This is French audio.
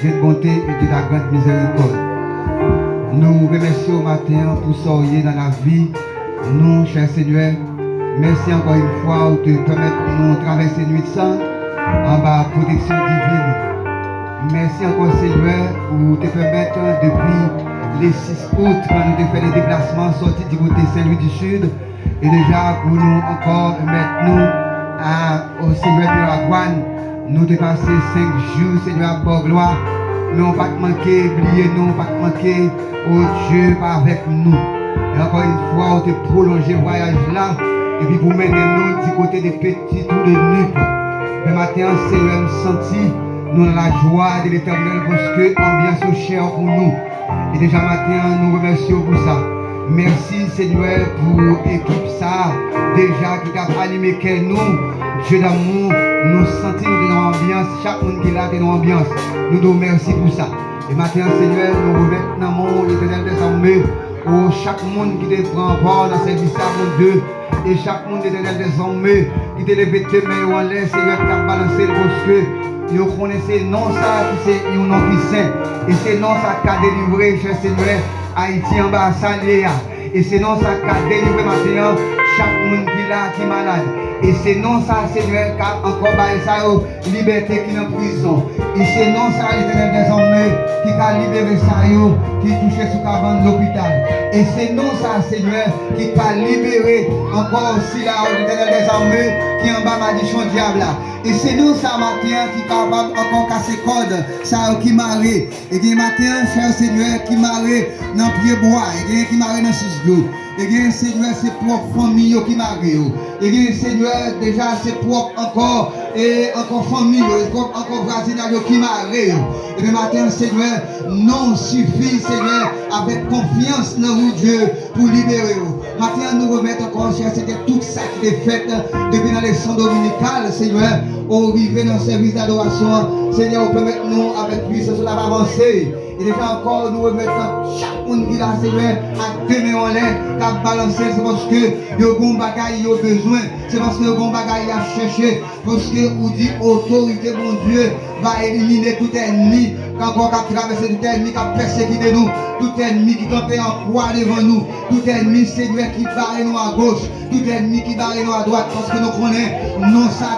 Dieu de bonté et de la grande miséricorde. Nous remercions au matin pour sortir dans la vie. Nous, cher Seigneur, merci encore une fois de permettre nous de traverser nuit sans en bas protection divine. Merci encore Seigneur pour te permettre depuis les 6 août quand nous avons fait les déplacements sortis du côté Saint-Louis du Sud et déjà pour nous encore mettre nous au Seigneur de la Guane. Nous avons passé 5 jours Seigneur à bord gloire. Nous n'avons pas manqué, oubliez nous, pas manqué, oh Dieu, pas avec nous. Et encore une fois, on te prolongé le voyage là, et puis vous menez nous du côté des petits tours de nuit. Le matin, Seigneur, nous sentis, nous dans la joie de l'éternel, parce que l'ambiance est chère pour nous. Et déjà matin, nous remercions pour ça. Merci Seigneur pour l'équipe ça, déjà qui a animé que nous, Dieu d'amour, nous sentons dans l'ambiance, chaque monde qui est là dans l'ambiance. Nous nous remercions pour ça. Et maintenant Seigneur, nous remettons dans le monde l'éternel des armées, où chaque monde qui te prend part dans ce service à mon Dieu, et chaque monde l'éternel des armées, qui te lève tes mains en l'air, Seigneur, qui a balancé parce que nous connaissons non ça qui c'est un nom qui saint, et c'est non ça qui a délivré, cher Seigneur, Haïti en bas, Salé, et c'est non ça qui a délivré maintenant chaque monde qui est là, qui est malade. Et c'est non ça, Seigneur, qui a encore baillé ça, liberté qui est en prison. Et c'est non ça, l'éternel des armées, qui a libéré ça, qui touché sous cabane de l'hôpital. Et c'est non ça, Seigneur, qui a libéré encore aussi là, l'éternel des armées, qui est en bas, malédiction diable là. Et c'est nous ça matin qui est capable encore casser code, ça qui marre. Et qui matin, cher Seigneur, qui marre dans pied bois, et qui marre dans sous d'eau. Et bien Seigneur, c'est propre famille qui marre. Et bien Seigneur, déjà c'est propre encore, et encore famille, encore voisinage qui marre. Et bien matin, Seigneur, non suffit, Seigneur, avec confiance dans vous, Dieu, pour libérer vous. Maintenant, nous remettons encore, cher, c'était tout ça qui est fait depuis dans les sons dominicales, Seigneur, au arriver dans le service d'adoration. Seigneur, vous permettez nous avec puissance, cela va avancer. Et déjà encore, nous remettons chaque monde qui est là, Seigneur, à demain en l'air, à balancer, c'est parce que il y a un bagage, il y a besoin, c'est parce que il y a un bagage à chercher, parce que vous dites autorité, mon Dieu, va éliminer tout ennemi, quand on a traversé tout ennemi qui a persécuté nous, tout ennemi qui campait en croix devant nous, tout ennemi, Seigneur, qui barre nous à gauche, tout ennemi qui barre nous à droite, parce que nous connaissons non ça.